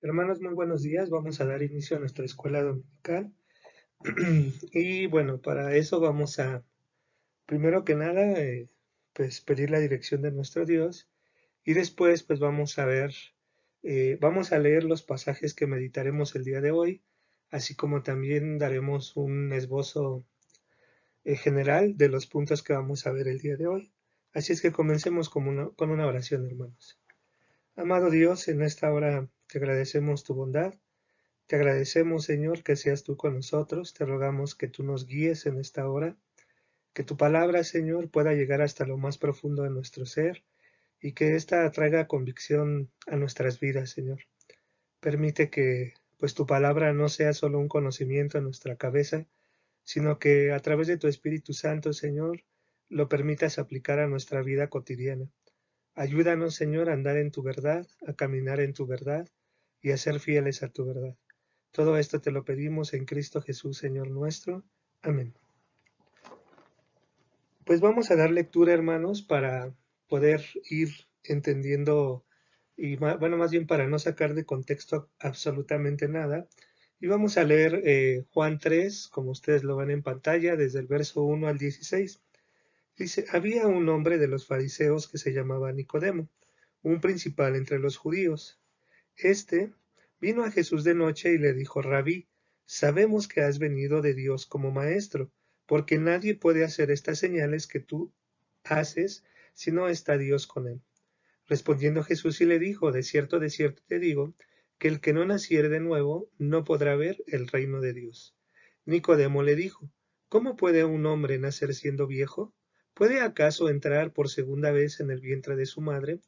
Hermanos, muy buenos días. Vamos a dar inicio a nuestra escuela dominical. Y bueno, para eso vamos a, primero que nada, pues pedir la dirección de nuestro Dios y después pues vamos a ver, vamos a leer los pasajes que meditaremos el día de hoy, así como también daremos un esbozo general de los puntos que vamos a ver el día de hoy. Así es que comencemos con una oración, hermanos. Amado Dios, en esta hora te agradecemos tu bondad. Te agradecemos, Señor, que seas tú con nosotros. Te rogamos que tú nos guíes en esta hora, que tu palabra, Señor, pueda llegar hasta lo más profundo de nuestro ser y que ésta traiga convicción a nuestras vidas, Señor. Permite que, pues, tu palabra no sea solo un conocimiento en nuestra cabeza, sino que a través de tu Espíritu Santo, Señor, lo permitas aplicar a nuestra vida cotidiana. Ayúdanos, Señor, a andar en tu verdad, a caminar en tu verdad y a ser fieles a tu verdad. Todo esto te lo pedimos en Cristo Jesús, Señor nuestro. Amén. Pues vamos a dar lectura, hermanos, para poder ir entendiendo, y bueno, más bien para no sacar de contexto absolutamente nada. Y vamos a leer Juan 3, como ustedes lo ven en pantalla, desde el verso 1 al 16. Dice, había un hombre de los fariseos que se llamaba Nicodemo, un principal entre los judíos. Este vino a Jesús de noche y le dijo, Rabí, sabemos que has venido de Dios como maestro, porque nadie puede hacer estas señales que tú haces si no está Dios con él. Respondiendo Jesús y le dijo, de cierto te digo, que el que no naciere de nuevo no podrá ver el reino de Dios. Nicodemo le dijo, ¿cómo puede un hombre nacer siendo viejo? ¿Puede acaso entrar por segunda vez en el vientre de su madre?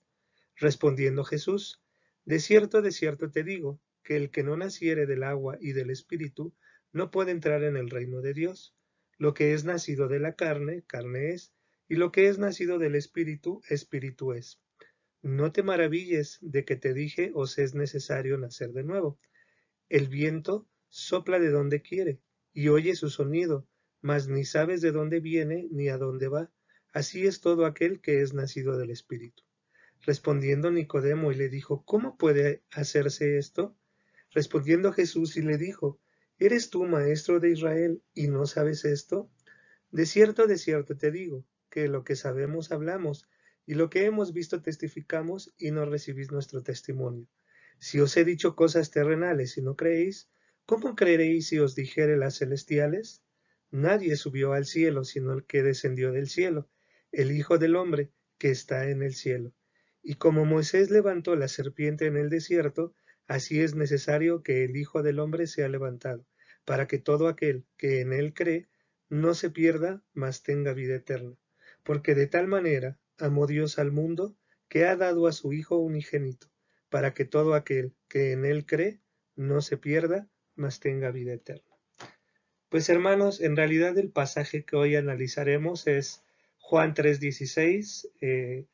Respondiendo Jesús, de cierto te digo, que el que no naciere del agua y del Espíritu no puede entrar en el reino de Dios. Lo que es nacido de la carne, carne es, y lo que es nacido del Espíritu, Espíritu es. No te maravilles de que te dije os es necesario nacer de nuevo. El viento sopla de donde quiere, y oye su sonido, mas ni sabes de dónde viene ni a dónde va. Así es todo aquel que es nacido del Espíritu. Respondiendo Nicodemo y le dijo, ¿cómo puede hacerse esto? Respondiendo Jesús y le dijo, ¿eres tú maestro de Israel y no sabes esto? De cierto te digo, que lo que sabemos hablamos, y lo que hemos visto testificamos, y no recibís nuestro testimonio. Si os he dicho cosas terrenales y no creéis, ¿cómo creeréis si os dijere las celestiales? Nadie subió al cielo sino el que descendió del cielo, el Hijo del Hombre que está en el cielo. Y como Moisés levantó la serpiente en el desierto, así es necesario que el Hijo del Hombre sea levantado, para que todo aquel que en él cree no se pierda, mas tenga vida eterna. Porque de tal manera amó Dios al mundo, que ha dado a su Hijo unigénito, para que todo aquel que en él cree no se pierda, mas tenga vida eterna. Pues hermanos, en realidad el pasaje que hoy analizaremos es Juan 3:16.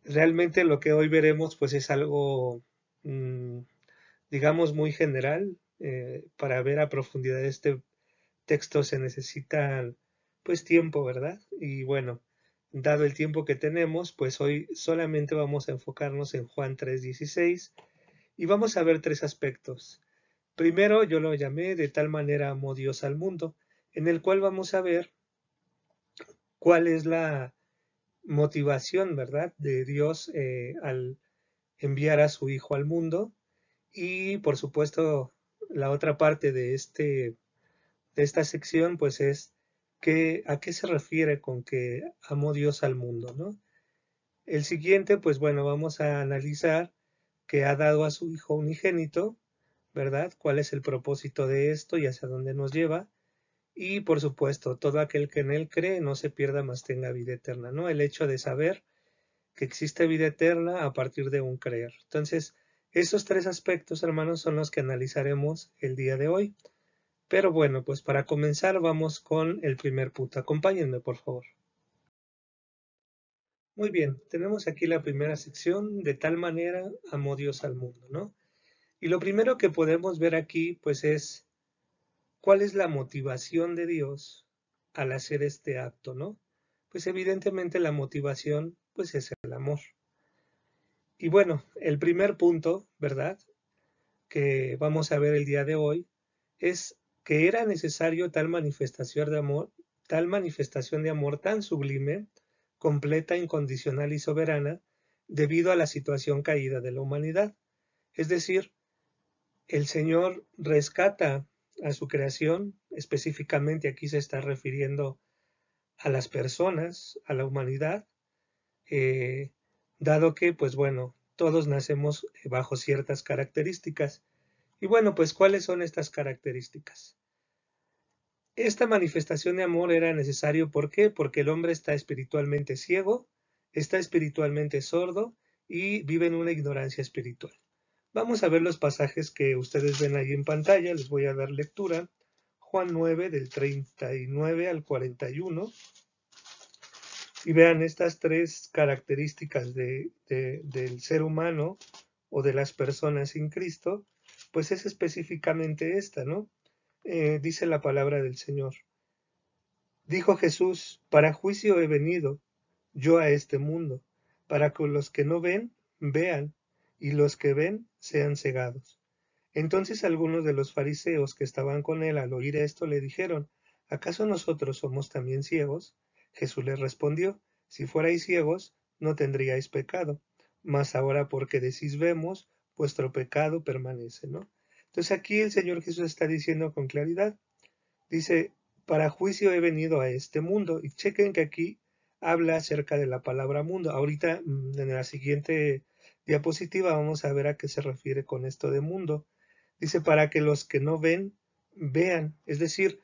Realmente lo que hoy veremos pues es algo, digamos, muy general. Para ver a profundidad este texto se necesita pues tiempo, ¿verdad? Y bueno, dado el tiempo que tenemos, pues hoy solamente vamos a enfocarnos en Juan 3:16 y vamos a ver tres aspectos. Primero, yo lo llamé de tal manera amó Dios al mundo, en el cual vamos a ver cuál es la motivación, ¿verdad?, de Dios al enviar a su Hijo al mundo. Y por supuesto, la otra parte de esta sección, pues es a qué se refiere con que amó Dios al mundo, ¿no? El siguiente, pues bueno, vamos a analizar que ha dado a su Hijo unigénito, ¿verdad? ¿Cuál es el propósito de esto y hacia dónde nos lleva? Y por supuesto, todo aquel que en él cree no se pierda, mas tenga vida eterna, ¿no? El hecho de saber que existe vida eterna a partir de un creer. Entonces, estos tres aspectos, hermanos, son los que analizaremos el día de hoy. Pero bueno, pues para comenzar vamos con el primer punto. Acompáñenme, por favor. Muy bien, tenemos aquí la primera sección, de tal manera amó Dios al mundo, ¿no? Y lo primero que podemos ver aquí, pues es cuál es la motivación de Dios al hacer este acto, ¿no? Pues evidentemente la motivación, pues es el amor. Y bueno, el primer punto, ¿verdad? que vamos a ver el día de hoy es que era necesario tal manifestación de amor tan sublime, completa, incondicional y soberana, debido a la situación caída de la humanidad. Es decir, el Señor rescata a su creación, específicamente aquí se está refiriendo a las personas, a la humanidad, eh, dado que, pues bueno, todos nacemos bajo ciertas características. Y bueno, pues ¿cuáles son estas características? Esta manifestación de amor era necesario, ¿por qué? Porque el hombre está espiritualmente ciego, está espiritualmente sordo y vive en una ignorancia espiritual. Vamos a ver los pasajes que ustedes ven ahí en pantalla, les voy a dar lectura. Juan 9 del 39 al 41. Y vean estas tres características del ser humano o de las personas sin Cristo, pues es específicamente esta, ¿no? Dice la palabra del Señor. Dijo Jesús, para juicio he venido yo a este mundo, para que los que no ven, vean, y los que ven sean cegados. Entonces algunos de los fariseos que estaban con él al oír esto le dijeron, ¿acaso nosotros somos también ciegos? Jesús les respondió, si fuerais ciegos, no tendríais pecado, mas ahora porque decís vemos, vuestro pecado permanece, ¿no? Entonces aquí el Señor Jesús está diciendo con claridad, dice, para juicio he venido a este mundo. Y chequen que aquí habla acerca de la palabra mundo. Ahorita en la siguiente diapositiva vamos a ver a qué se refiere con esto de mundo. Dice, para que los que no ven, vean. Es decir,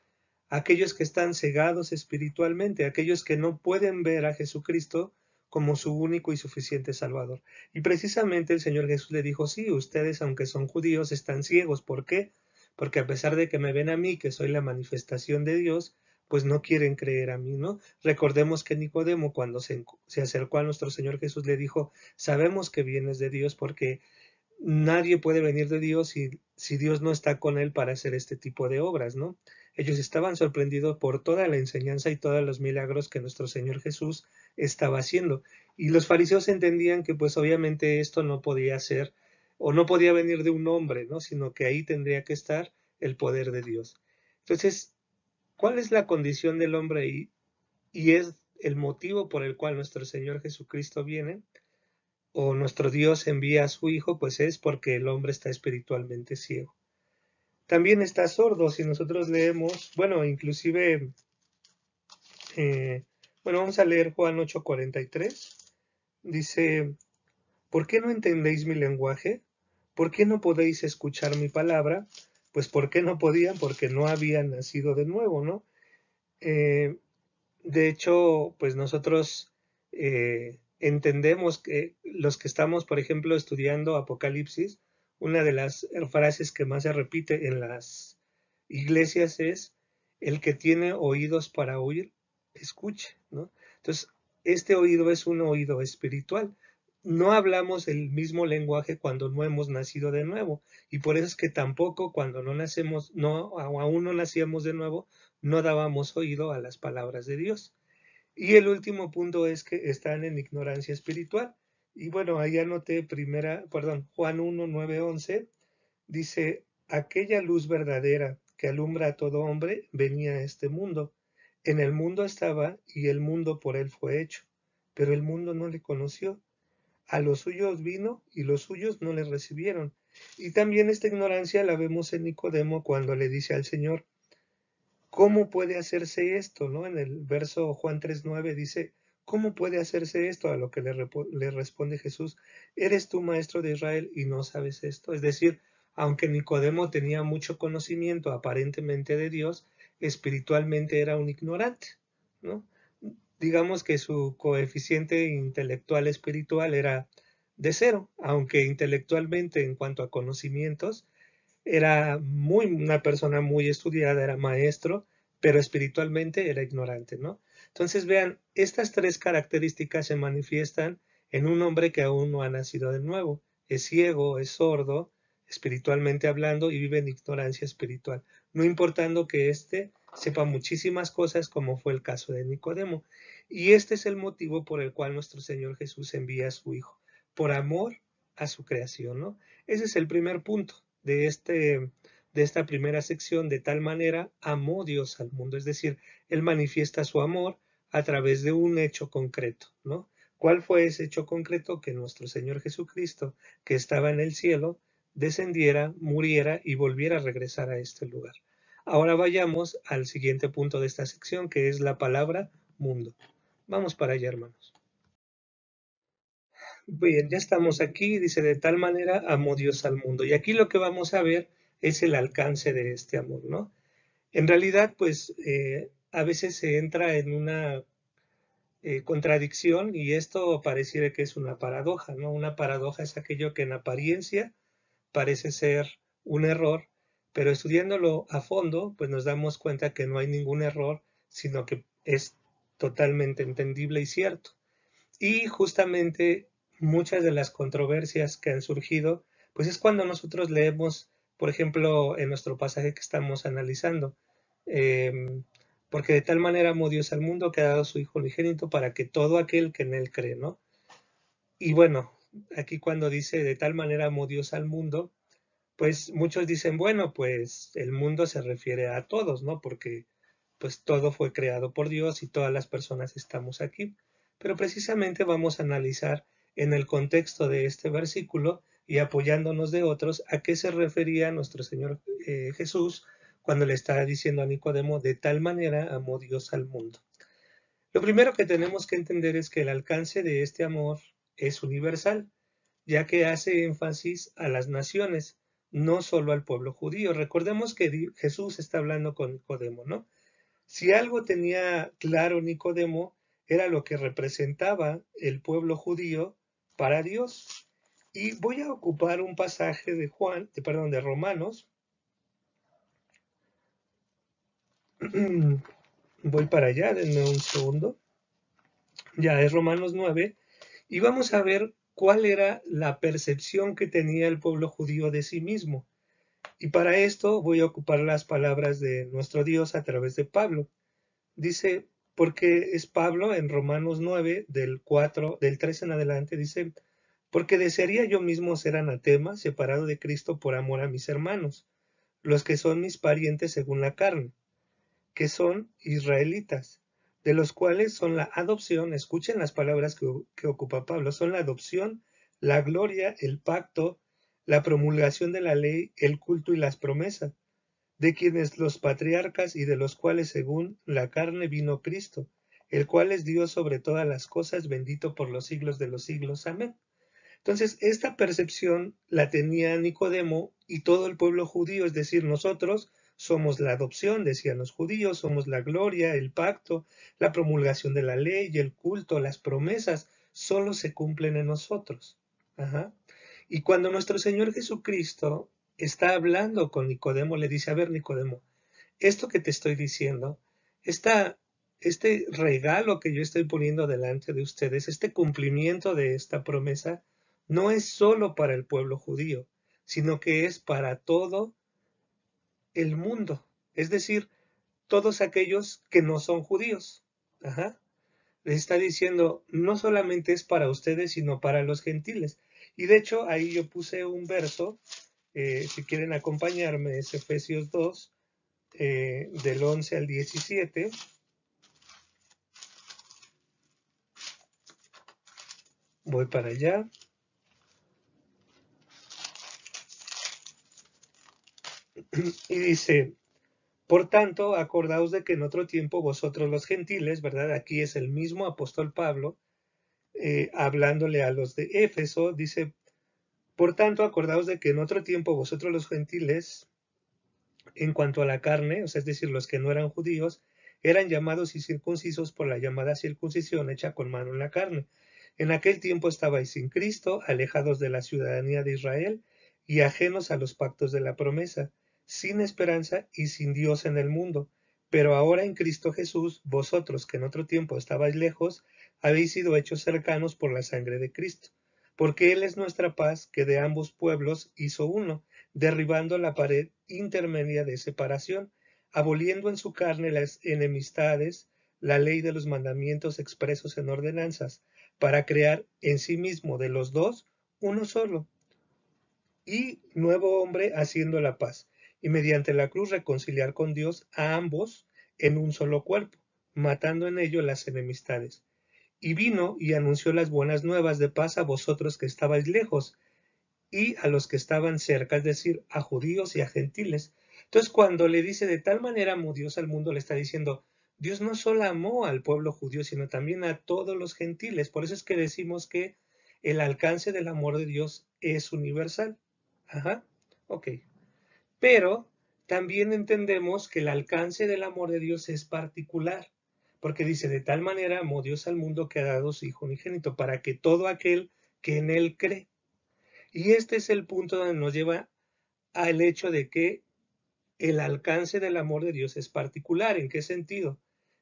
aquellos que están cegados espiritualmente, aquellos que no pueden ver a Jesucristo como su único y suficiente Salvador. Y precisamente el Señor Jesús le dijo, sí, ustedes, aunque son judíos, están ciegos. ¿Por qué? Porque a pesar de que me ven a mí, que soy la manifestación de Dios, pues no quieren creer a mí, ¿no? Recordemos que Nicodemo, cuando se acercó a nuestro Señor Jesús, le dijo, sabemos que vienes de Dios porque nadie puede venir de Dios si Dios no está con él para hacer este tipo de obras, ¿no? Ellos estaban sorprendidos por toda la enseñanza y todos los milagros que nuestro Señor Jesús estaba haciendo. Y los fariseos entendían que pues obviamente esto no podía ser o no podía venir de un hombre, ¿no? Sino que ahí tendría que estar el poder de Dios. Entonces, ¿cuál es la condición del hombre? Y es el motivo por el cual nuestro Señor Jesucristo viene o nuestro Dios envía a su Hijo, pues es porque el hombre está espiritualmente ciego. También está sordo, si nosotros leemos, bueno, inclusive, eh, bueno, vamos a leer Juan 8:43, dice, ¿por qué no entendéis mi lenguaje? ¿Por qué no podéis escuchar mi palabra? Pues ¿por qué no podían? Porque no habían nacido de nuevo, ¿no? Eh, de hecho, pues nosotros entendemos que los que estamos, por ejemplo, estudiando Apocalipsis, una de las frases que más se repite en las iglesias es, el que tiene oídos para oír, escuche, ¿no? Entonces, este oído es un oído espiritual. No hablamos el mismo lenguaje cuando no hemos nacido de nuevo, y por eso es que tampoco cuando no nacemos, no, aún no nacíamos de nuevo, no dábamos oído a las palabras de Dios. Y el último punto es que están en ignorancia espiritual. Y bueno, ahí anoté Juan 1, 9, 11, dice, aquella luz verdadera que alumbra a todo hombre venía a este mundo. En el mundo estaba y el mundo por él fue hecho, pero el mundo no le conoció. A los suyos vino y los suyos no le recibieron. Y también esta ignorancia la vemos en Nicodemo cuando le dice al Señor, ¿cómo puede hacerse esto? ¿No? En el verso Juan 3:9 dice, ¿cómo puede hacerse esto? A lo que le responde Jesús, ¿eres tú maestro de Israel y no sabes esto? Es decir, aunque Nicodemo tenía mucho conocimiento aparentemente de Dios, espiritualmente era un ignorante, ¿no? Digamos que su coeficiente intelectual espiritual era de cero, aunque intelectualmente en cuanto a conocimientos era una persona muy estudiada, era maestro, pero espiritualmente era ignorante, ¿no? Entonces vean, estas tres características se manifiestan en un hombre que aún no ha nacido de nuevo. Es ciego, es sordo, espiritualmente hablando, y vive en ignorancia espiritual, no importando que éste sepa muchísimas cosas, como fue el caso de Nicodemo. Y este es el motivo por el cual nuestro Señor Jesús envía a su Hijo, por amor a su creación, ¿no? Ese es el primer punto. de, de esta primera sección: de tal manera amó Dios al mundo. Es decir, Él manifiesta su amor a través de un hecho concreto, ¿no? ¿Cuál fue ese hecho concreto? Que nuestro Señor Jesucristo, que estaba en el cielo, descendiera, muriera y volviera a regresar a este lugar. Ahora vayamos al siguiente punto de esta sección, que es la palabra mundo. Vamos para allá, hermanos. Bien, ya estamos aquí. Dice: de tal manera amó Dios al mundo. Y aquí lo que vamos a ver es el alcance de este amor, ¿no? En realidad, pues a veces se entra en una contradicción, y esto pareciera que es una paradoja, ¿no? Una paradoja es aquello que en apariencia parece ser un error, pero estudiándolo a fondo, pues nos damos cuenta que no hay ningún error, sino que es totalmente entendible y cierto. Y justamente muchas de las controversias que han surgido, pues es cuando nosotros leemos, por ejemplo, en nuestro pasaje que estamos analizando, eh, porque de tal manera amó Dios al mundo que ha dado a su Hijo unigénito para que todo aquel que en él cree, ¿no? Y bueno, aquí cuando dice de tal manera amó Dios al mundo, pues muchos dicen, bueno, pues el mundo se refiere a todos, ¿no? Porque pues todo fue creado por Dios y todas las personas estamos aquí. Pero precisamente vamos a analizar en el contexto de este versículo, y apoyándonos de otros, a qué se refería nuestro Señor Jesús cuando le estaba diciendo a Nicodemo: de tal manera amó Dios al mundo. Lo primero que tenemos que entender es que el alcance de este amor es universal, ya que hace énfasis a las naciones, no solo al pueblo judío. Recordemos que Jesús está hablando con Nicodemo, ¿no? Si algo tenía claro Nicodemo, era lo que representaba el pueblo judío para Dios. Y voy a ocupar un pasaje de perdón, de Romanos. Voy para allá, denme un segundo. Ya es Romanos 9, y vamos a ver cuál era la percepción que tenía el pueblo judío de sí mismo. Y para esto voy a ocupar las palabras de nuestro Dios a través de Pablo. Dice, porque es Pablo en Romanos 9, del 3 en adelante, dice: porque desearía yo mismo ser anatema, separado de Cristo por amor a mis hermanos, los que son mis parientes según la carne, que son israelitas, de los cuales son la adopción. Escuchen las palabras que ocupa Pablo: son la adopción, la gloria, el pacto, la promulgación de la ley, el culto y las promesas, de quienes los patriarcas, y de los cuales según la carne vino Cristo, el cual es Dios sobre todas las cosas, bendito por los siglos de los siglos. Amén. Entonces, esta percepción la tenía Nicodemo y todo el pueblo judío, es decir, nosotros somos la adopción, decían los judíos, somos la gloria, el pacto, la promulgación de la ley, el culto, las promesas, solo se cumplen en nosotros. Ajá. Y cuando nuestro Señor Jesucristo está hablando con Nicodemo, le dice: a ver, Nicodemo, esto que te estoy diciendo, este regalo que yo estoy poniendo delante de ustedes, este cumplimiento de esta promesa, no es solo para el pueblo judío, sino que es para todo el mundo. Es decir, todos aquellos que no son judíos. Ajá. Les está diciendo, no solamente es para ustedes, sino para los gentiles. Y de hecho, ahí yo puse un verso, si quieren acompañarme, es Efesios 2, del 11 al 17. Voy para allá. Y dice: por tanto, acordaos de que en otro tiempo vosotros los gentiles, ¿verdad? Aquí es el mismo apóstol Pablo, hablándole a los de Éfeso, dice: por tanto, acordaos de que en otro tiempo vosotros los gentiles, en cuanto a la carne, o sea, es decir, los que no eran judíos, eran llamados y circuncisos por la llamada circuncisión hecha con mano en la carne. En aquel tiempo estabais sin Cristo, alejados de la ciudadanía de Israel y ajenos a los pactos de la promesa, sin esperanza y sin Dios en el mundo. Pero ahora en Cristo Jesús, vosotros que en otro tiempo estabais lejos, habéis sido hechos cercanos por la sangre de Cristo, porque Él es nuestra paz, que de ambos pueblos hizo uno, derribando la pared intermedia de separación, aboliendo en su carne las enemistades, la ley de los mandamientos expresos en ordenanzas, para crear en sí mismo de los dos uno solo, y nuevo hombre haciendo la paz, y mediante la cruz reconciliar con Dios a ambos en un solo cuerpo, matando en ello las enemistades. Y vino y anunció las buenas nuevas de paz a vosotros que estabais lejos, y a los que estaban cerca, es decir, a judíos y a gentiles. Entonces, cuando le dice de tal manera amó Dios al mundo, le está diciendo, Dios no solo amó al pueblo judío, sino también a todos los gentiles. Por eso es que decimos que el alcance del amor de Dios es universal. Ajá, ok. Pero también entendemos que el alcance del amor de Dios es particular, porque dice, de tal manera amó Dios al mundo que ha dado su Hijo unigénito, para que todo aquel que en él cree. Y este es el punto donde nos lleva al hecho de que el alcance del amor de Dios es particular. ¿En qué sentido?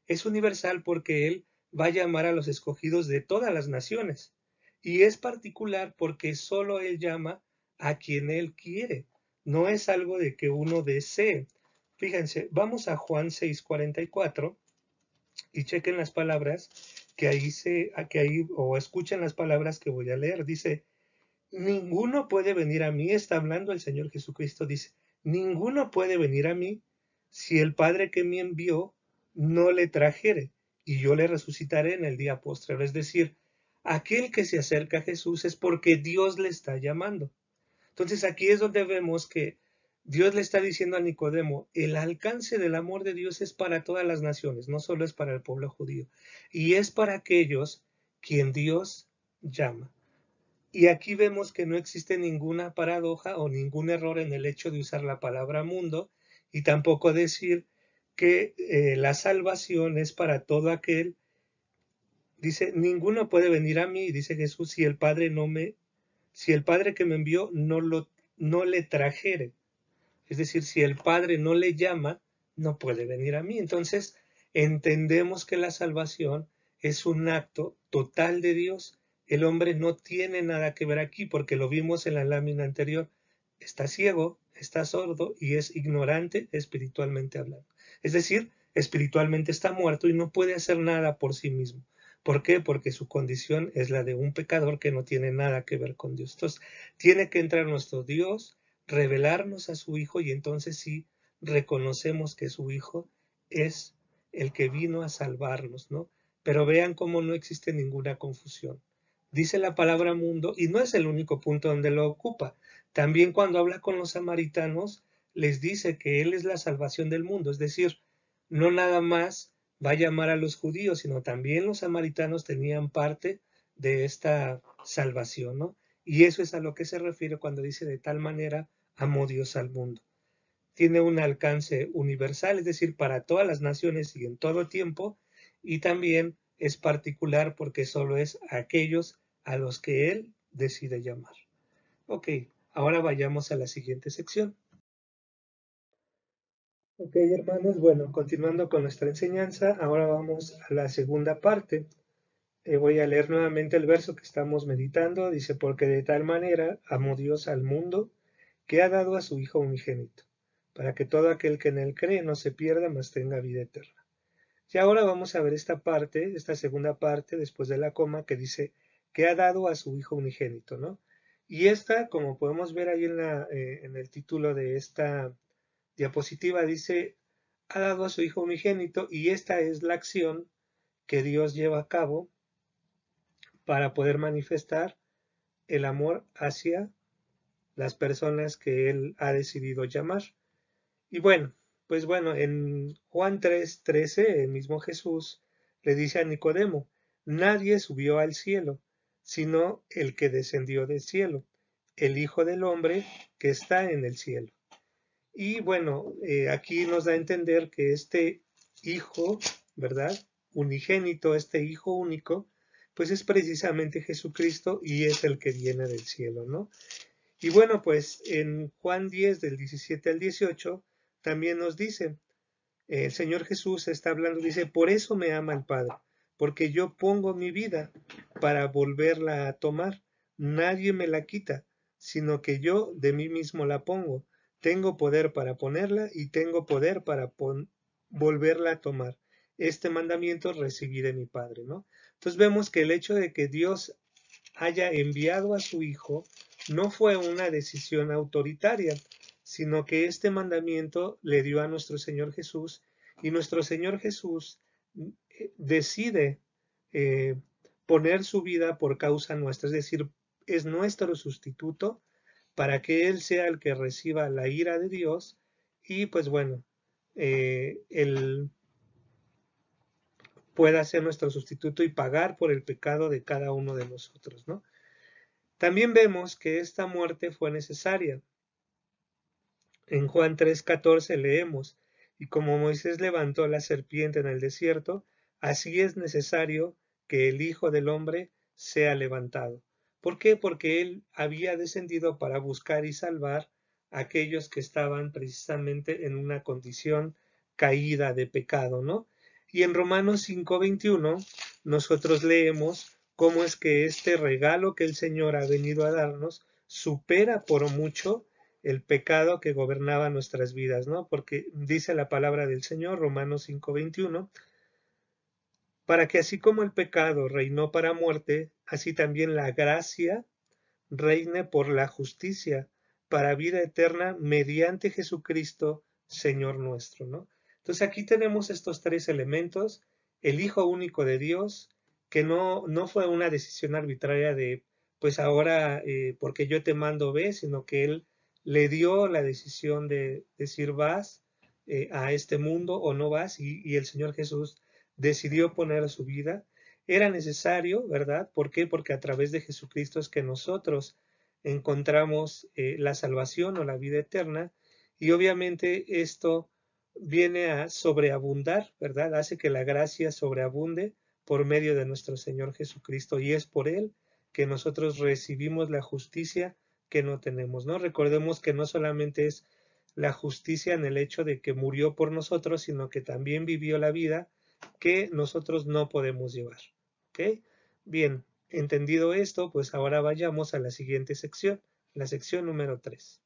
Es universal porque Él va a llamar a los escogidos de todas las naciones. Y es particular porque solo Él llama a quien Él quiere. No es algo de que uno desee. Fíjense, vamos a Juan 6:44 y chequen las palabras o escuchen las palabras que voy a leer. Dice, ninguno puede venir a mí, está hablando el Señor Jesucristo, dice, ninguno puede venir a mí si el Padre que me envió no le trajere, y yo le resucitaré en el día postrero. Es decir, aquel que se acerca a Jesús es porque Dios le está llamando. Entonces aquí es donde vemos que Dios le está diciendo a Nicodemo, el alcance del amor de Dios es para todas las naciones, no solo es para el pueblo judío, y es para aquellos quien Dios llama. Y aquí vemos que no existe ninguna paradoja o ningún error en el hecho de usar la palabra mundo y tampoco decir que la salvación es para todo aquel. Dice, ninguno puede venir a mí, dice Jesús, si el Padre que me envió no le trajere. Es decir, si el Padre no le llama, no puede venir a mí. Entonces, entendemos que la salvación es un acto total de Dios. El hombre no tiene nada que ver aquí porque lo vimos en la lámina anterior. Está ciego, está sordo y es ignorante espiritualmente hablando. Es decir, espiritualmente está muerto y no puede hacer nada por sí mismo. ¿Por qué? Porque su condición es la de un pecador que no tiene nada que ver con Dios. Entonces, tiene que entrar nuestro Dios, revelarnos a su Hijo y entonces sí reconocemos que su Hijo es el que vino a salvarnos, ¿no? Pero vean cómo no existe ninguna confusión. Dice la palabra mundo y no es el único punto donde lo ocupa. También cuando habla con los samaritanos les dice que Él es la salvación del mundo, es decir, no nada más va a llamar a los judíos, sino también los samaritanos tenían parte de esta salvación, ¿no? Y eso es a lo que se refiere cuando dice de tal manera amó Dios al mundo. Tiene un alcance universal, es decir, para todas las naciones y en todo tiempo, y también es particular porque solo es a aquellos a los que Él decide llamar. Ok, ahora vayamos a la siguiente sección. Ok, hermanos, bueno, continuando con nuestra enseñanza, ahora vamos a la segunda parte. Voy a leer nuevamente el verso que estamos meditando. Dice, porque de tal manera amó Dios al mundo que ha dado a su Hijo unigénito, para que todo aquel que en él cree no se pierda, mas tenga vida eterna. Y ahora vamos a ver esta parte, esta segunda parte, después de la coma, que dice que ha dado a su Hijo unigénito, ¿no? Y esta, como podemos ver ahí en el título de esta diapositiva, dice, ha dado a su Hijo unigénito, y esta es la acción que Dios lleva a cabo para poder manifestar el amor hacia las personas que Él ha decidido llamar. Y bueno, pues bueno, en Juan 3:13, el mismo Jesús le dice a Nicodemo, nadie subió al cielo, sino el que descendió del cielo, el Hijo del Hombre que está en el cielo. Y bueno, aquí nos da a entender que este Hijo, ¿verdad? Unigénito, este Hijo único, pues es precisamente Jesucristo y es el que viene del cielo, ¿no? Y bueno, pues en Juan 10 del 17 al 18 también nos dice, el Señor Jesús está hablando, dice, por eso me ama el Padre, porque yo pongo mi vida para volverla a tomar. Nadie me la quita, sino que yo de mí mismo la pongo. Tengo poder para ponerla y tengo poder para volverla a tomar. Este mandamiento recibí de mi Padre, ¿no? Entonces vemos que el hecho de que Dios haya enviado a su Hijo no fue una decisión autoritaria, sino que este mandamiento le dio a nuestro Señor Jesús, y nuestro Señor Jesús decide eh, poner su vida por causa nuestra, es decir, es nuestro sustituto para que Él sea el que reciba la ira de Dios y pues bueno, Él pueda ser nuestro sustituto y pagar por el pecado de cada uno de nosotros, ¿no? También vemos que esta muerte fue necesaria. En Juan 3:14 leemos, y como Moisés levantó la serpiente en el desierto, así es necesario que el Hijo del Hombre sea levantado. ¿Por qué? Porque Él había descendido para buscar y salvar a aquellos que estaban precisamente en una condición caída de pecado, ¿no? Y en Romanos 5:21 nosotros leemos cómo es que este regalo que el Señor ha venido a darnos supera por mucho el pecado que gobernaba nuestras vidas, ¿no? Porque dice la palabra del Señor, Romanos 5:21, para que así como el pecado reinó para muerte, así también la gracia reine por la justicia para vida eterna mediante Jesucristo, Señor nuestro, ¿no? Entonces aquí tenemos estos tres elementos, el Hijo único de Dios, que no fue una decisión arbitraria de, pues ahora, porque yo te mando, ve, sino que Él le dio la decisión de decir vas a este mundo o no vas, y el Señor Jesús decidió poner su vida. Era necesario, ¿verdad? ¿Por qué? Porque a través de Jesucristo es que nosotros encontramos la salvación o la vida eterna, y obviamente esto viene a sobreabundar, ¿verdad? Hace que la gracia sobreabunde por medio de nuestro Señor Jesucristo, y es por Él que nosotros recibimos la justicia que no tenemos, ¿no? Recordemos que no solamente es la justicia en el hecho de que murió por nosotros, sino que también vivió la vida que nosotros no podemos llevar. ¿Ok? Bien, entendido esto, pues ahora vayamos a la siguiente sección, la sección número 3.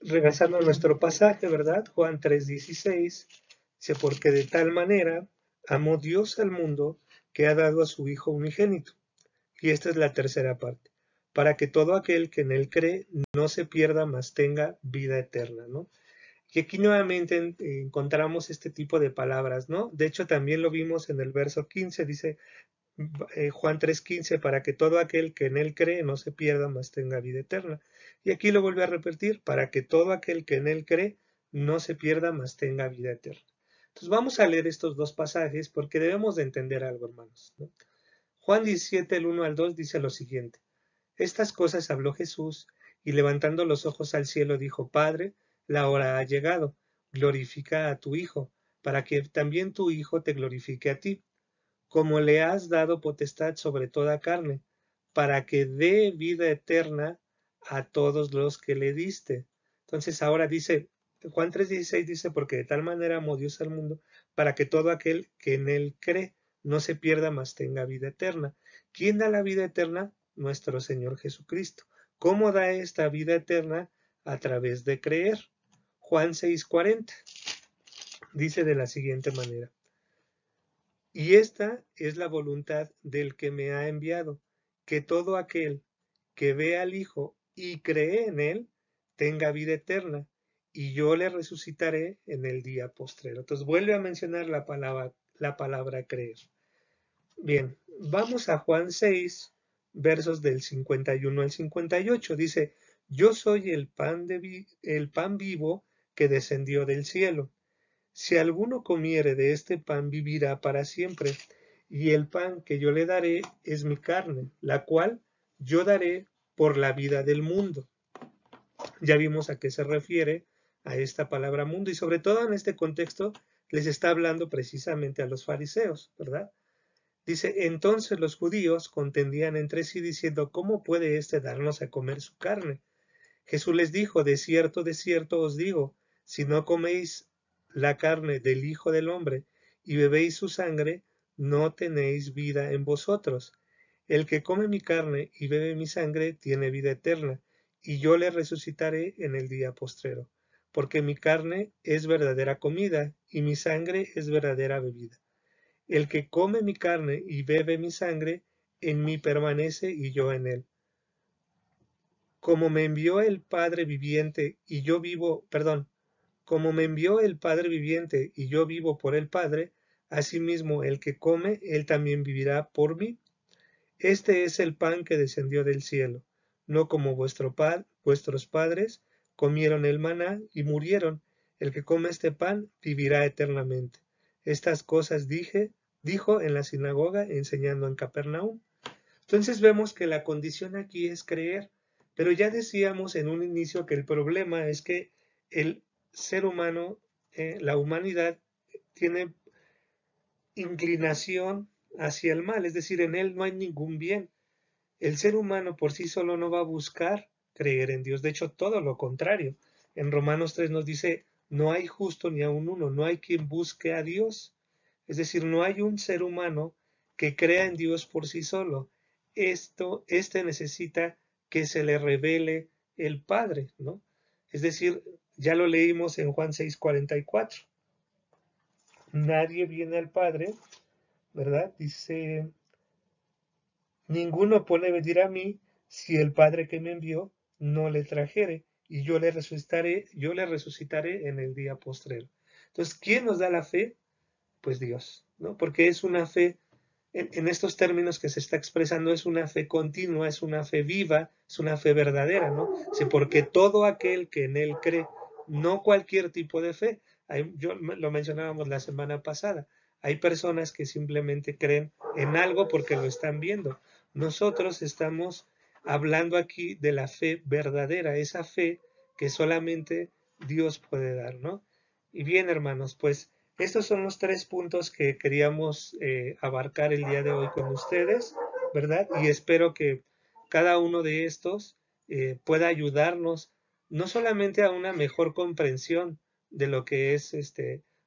Regresando a nuestro pasaje, ¿verdad? Juan 3:16, dice, porque de tal manera amó Dios al mundo que ha dado a su Hijo unigénito. Y esta es la tercera parte, para que todo aquel que en él cree no se pierda, mas tenga vida eterna, ¿no? Y aquí nuevamente encontramos este tipo de palabras, ¿no? De hecho, también lo vimos en el verso 15, dice Juan 3:15, para que todo aquel que en él cree no se pierda, mas tenga vida eterna. Y aquí lo vuelve a repetir, para que todo aquel que en él cree no se pierda, mas tenga vida eterna. Entonces vamos a leer estos dos pasajes porque debemos de entender algo, hermanos, ¿no? Juan 17, el 1 al 2 dice lo siguiente. Estas cosas habló Jesús, y levantando los ojos al cielo dijo, Padre, la hora ha llegado, glorifica a tu Hijo, para que también tu Hijo te glorifique a ti, como le has dado potestad sobre toda carne, para que dé vida eterna a todos los que le diste. Entonces ahora dice, Juan 3:16 dice, porque de tal manera amó Dios al mundo, para que todo aquel que en él cree no se pierda, mas tenga vida eterna. ¿Quién da la vida eterna? Nuestro Señor Jesucristo. ¿Cómo da esta vida eterna? A través de creer. Juan 6:40 dice de la siguiente manera. Y esta es la voluntad del que me ha enviado, que todo aquel que ve al Hijo y cree en él, tenga vida eterna, y yo le resucitaré en el día postrero. Entonces vuelve a mencionar la palabra creer. Bien, vamos a Juan 6, versos del 51 al 58. Dice, yo soy el pan vivo que descendió del cielo. Si alguno comiere de este pan vivirá para siempre, y el pan que yo le daré es mi carne, la cual yo daré por la vida del mundo. Ya vimos a qué se refiere a esta palabra mundo, y sobre todo en este contexto les está hablando precisamente a los fariseos, ¿verdad? Dice, entonces los judíos contendían entre sí diciendo, ¿cómo puede éste darnos a comer su carne? Jesús les dijo, de cierto os digo, si no coméis la carne del Hijo del Hombre y bebéis su sangre, no tenéis vida en vosotros. El que come mi carne y bebe mi sangre tiene vida eterna, y yo le resucitaré en el día postrero, porque mi carne es verdadera comida y mi sangre es verdadera bebida. El que come mi carne y bebe mi sangre, en mí permanece y yo en él. Como me envió el Padre viviente y yo vivo, perdón, como me envió el Padre viviente y yo vivo por el Padre, asimismo el que come, él también vivirá por mí. Este es el pan que descendió del cielo, no como vuestros padres comieron el maná y murieron. El que come este pan vivirá eternamente. Estas cosas dijo en la sinagoga, enseñando en Capernaum. Entonces vemos que la condición aquí es creer, pero ya decíamos en un inicio que el problema es que el ser humano, la humanidad, tiene inclinación hacia el mal, es decir, en él no hay ningún bien. El ser humano por sí solo no va a buscar creer en Dios, de hecho todo lo contrario. En Romanos 3 nos dice, no hay justo ni aun uno, no hay quien busque a Dios. Es decir, no hay un ser humano que crea en Dios por sí solo. Este necesita que se le revele el Padre, ¿no? Es decir, ya lo leímos en Juan 6:44. Nadie viene al Padre, ¿verdad? Dice, ninguno puede venir a mí si el Padre que me envió no le trajere, y yo le resucitaré en el día postrero. Entonces, ¿quién nos da la fe? Pues Dios, ¿no? Porque es una fe, en estos términos que se está expresando, es una fe continua, es una fe viva, es una fe verdadera, ¿no? Sí, porque todo aquel que en él cree, no cualquier tipo de fe, lo mencionábamos la semana pasada, hay personas que simplemente creen en algo porque lo están viendo. Nosotros estamos hablando aquí de la fe verdadera, esa fe que solamente Dios puede dar, ¿no? Y bien, hermanos, pues estos son los tres puntos que queríamos abarcar el día de hoy con ustedes, ¿verdad? Y espero que cada uno de estos pueda ayudarnos no solamente a una mejor comprensión de lo que es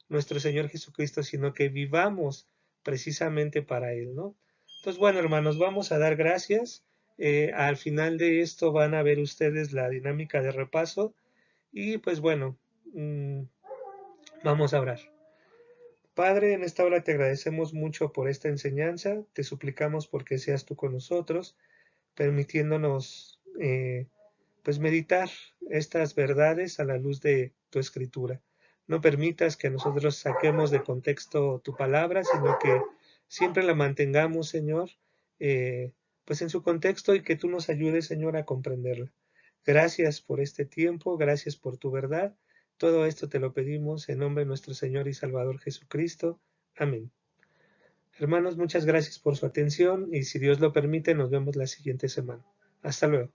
nuestro Señor Jesucristo, sino que vivamos precisamente para Él, ¿no? Entonces, bueno, hermanos, vamos a dar gracias. Al final de esto van a ver ustedes la dinámica de repaso y pues bueno, vamos a orar. Padre, en esta hora te agradecemos mucho por esta enseñanza, te suplicamos porque seas tú con nosotros, permitiéndonos pues meditar estas verdades a la luz de tu escritura. No permitas que nosotros saquemos de contexto tu palabra, sino que siempre la mantengamos, Señor, pues en su contexto y que tú nos ayudes, Señor, a comprenderla. Gracias por este tiempo, gracias por tu verdad. Todo esto te lo pedimos en nombre de nuestro Señor y Salvador Jesucristo. Amén. Hermanos, muchas gracias por su atención y si Dios lo permite, nos vemos la siguiente semana. Hasta luego.